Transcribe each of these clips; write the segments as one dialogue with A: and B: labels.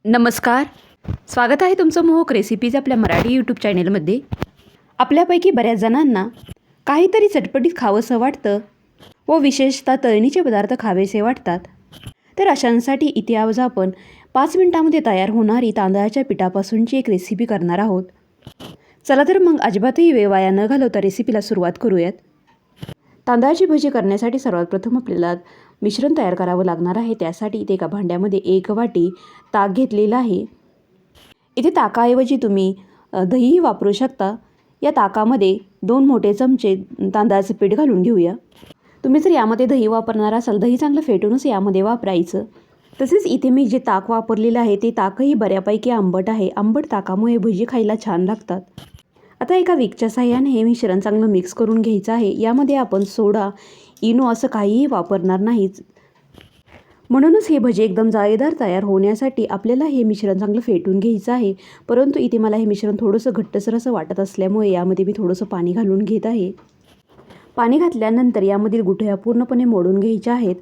A: नमस्कार. स्वागत आहे तुमचं मोहक रेसिपीज आपल्या मराठी यूट्यूब चॅनेलमध्ये. आपल्यापैकी बऱ्याच जणांना काहीतरी चटपटीत खावंसं वाटतं व विशेषतः तळणीचे पदार्थ खावेसे वाटतात. तर अशांसाठी इथे आज आपण 5 मिनिटांमध्ये तयार होणारी तांदळाच्या पिठापासूनची एक रेसिपी करणार आहोत. चला तर मग अजिबातही वेळ वाया न घालवता रेसिपीला सुरुवात करूयात. तांदळाची भजी करण्यासाठी सर्वात प्रथम आपल्याला मिश्रण तयार करावं लागणार आहे. त्यासाठी इथे एका भांड्यामध्ये 1 वाटी ताक घेतलेला आहे. इथे ताकाऐवजी तुम्ही दहीही वापरू शकता. या ताकामध्ये 2 मोठे चमचे तांदळाचं पीठ घालून घेऊया. तुम्ही जर यामध्ये दही वापरणार असाल दही चांगलं फेटूनच यामध्ये वापरायचं. तसेच इथे मी जे ताक वापरलेलं आहे ते ताकही बऱ्यापैकी आंबट आहे. आंबट ताकामुळे भजी खायला छान लागतात. आता एका विकच्या साहाय्याने हे मिश्रण चांगलं मिक्स करून घ्यायचं आहे. यामध्ये आपण सोडा, इनो असं काहीही वापरणार नाहीच. म्हणूनच हे भजी एकदम जाळीदार तयार होण्यासाठी आपल्याला हे मिश्रण चांगलं फेटून घ्यायचं आहे. परंतु इथे मला हे मिश्रण थोडंसं घट्टसर असं वाटत असल्यामुळे यामध्ये मी थोडंसं पाणी घालून घेत आहे. पाणी घातल्यानंतर यामधील गुठळ्या पूर्णपणे मोडून घ्यायच्या आहेत.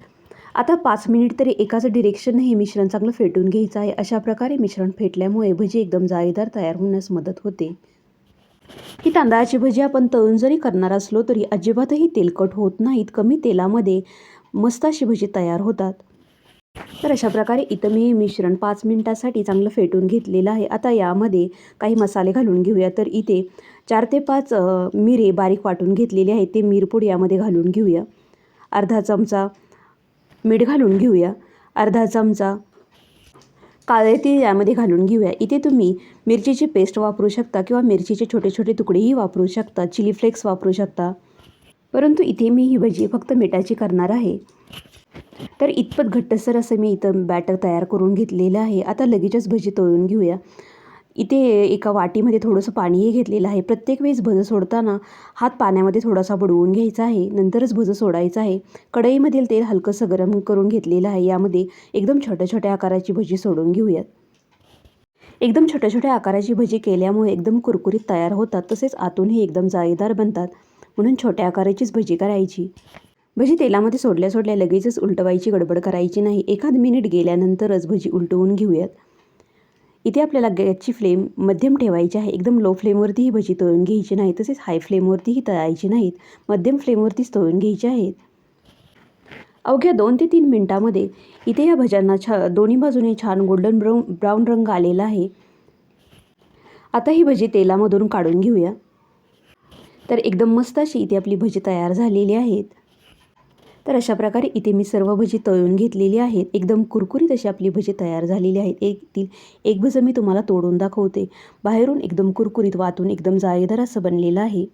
A: आता 5 मिनिट तरी एकाच डिरेक्शनने हे मिश्रण चांगलं फेटून घ्यायचं आहे. अशा प्रकारे मिश्रण फेटल्यामुळे भजी एकदम जाळीदार तयार होण्यास मदत होते. ही तांदळाची भजी आपण तळून जरी करणार असलो तरी अजिबातही तेलकट होत नाहीत. कमी तेलामध्ये मस्त अशी भजी तयार होतात. तर अशा प्रकारे इथं मी मिश्रण 5 मिनिटासाठी चांगलं फेटून घेतलेलं आहे. आता यामध्ये काही मसाले घालून घेऊया. तर इथे 4 ते 5 मिरे बारीक वाटून घेतलेले आहेत. ते मिरपूड यामध्ये घालून घेऊया. अर्धा चमचा मीठ घालून घेऊया. अर्धा चमचा काळे तीळ यामध्ये घालून घेऊया. इथे तुम्ही मिरचीची पेस्ट वापरू शकता किंवा मिरचीचे छोटे छोटे तुकडेही वापरू शकता. चिली फ्लेक्स वापरू शकता. परंतु इथे मी ही भजी फक्त मिठाची करणार आहे. तर इतपत घट्टसर असं मी इथं बॅटर तयार करून घेतलेलं आहे. आता लगेचच भजी तळून घेऊया. इथे एका वाटीमध्ये थोडंसं पाणीही घेतलेलं आहे. प्रत्येक वेळेस भजं सोडताना हात पाण्यामध्ये थोडासा बुडवून घ्यायचा आहे. नंतरच भजं सोडायचं आहे. कढईमधील तेल हलकंसं गरम करून घेतलेलं आहे. यामध्ये एकदम छोट्या छोट्या आकाराची भजी सोडून घेऊयात. एकदम छोट्या छोट्या आकाराची भजी केल्यामुळे एकदम कुरकुरीत तयार होतात. तसेच आतूनही एकदम जाळीदार बनतात. म्हणून छोट्या आकाराचीच भजी करायची. भजी तेलामध्ये सोडल्या सोडल्या लगेचच उलटवायची गडबड करायची नाही. 1 मिनिट गेल्यानंतरच भजी उलटवून घेऊयात. इथे आपल्याला गॅसची फ्लेम मध्यम ठेवायची आहे. एकदम लो फ्लेमवरती ही भजी तळून घ्यायची नाही. तसेच हाय फ्लेमवरतीही तळायची नाहीत. मध्यम फ्लेमवरतीच तळून घ्यायची आहेत. अवघ्या 2 ते 3 मिनिटामध्ये इथे या भज्यांना दोन्ही बाजूने छान गोल्डन ब्राऊन रंग आलेला आहे. आता ही भजी तेलामधून काढून घेऊया. तर एकदम मस्त अशी इथे आपली भजी तयार झालेली आहेत. तर अशा प्रकारे इथे मी सर्व भजी तळून घेतलेली आहेत. एकदम कुरकुरीत अशी आपली भजी तयार झालेली आहेत. एक भजं मी तुम्हाला तोडून दाखवते. बाहेरून एकदम कुरकुरीत, वातून एकदम जाळीदार असं बनलेलं आहे.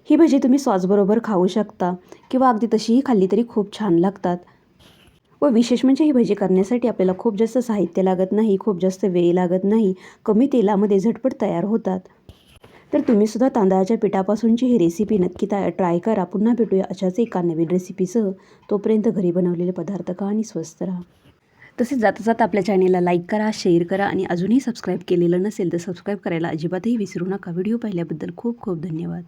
A: ही भजी तुम्ही सॉसबरोबर खाऊ शकता किंवा अगदी तशीही खाल्ली तरी खूप छान लागतात. व विशेष म्हणजे ही भजी करण्यासाठी आपल्याला खूप जास्त साहित्य लागत नाही, खूप जास्त वेळ लागत नाही. कमी तेलामध्ये झटपट तयार होतात. तर तुम्हीसुद्धा तांदळाच्या पिठापासूनची ही रेसिपी नक्की ट्राय करा. पुन्हा भेटूया अशाच एका नवीन रेसिपीसह. तोपर्यंत घरी बनवलेले पदार्थ खा आणि स्वस्त राहा. तसेच जाता जाता आपल्या चॅनेलला लाईक करा, शेअर करा आणि अजूनही सबस्क्राईब केलेलं नसेल तर सबस्क्राईब करायला अजिबातही विसरू नका. व्हिडिओ पाहिल्याबद्दल खूप खूप धन्यवाद.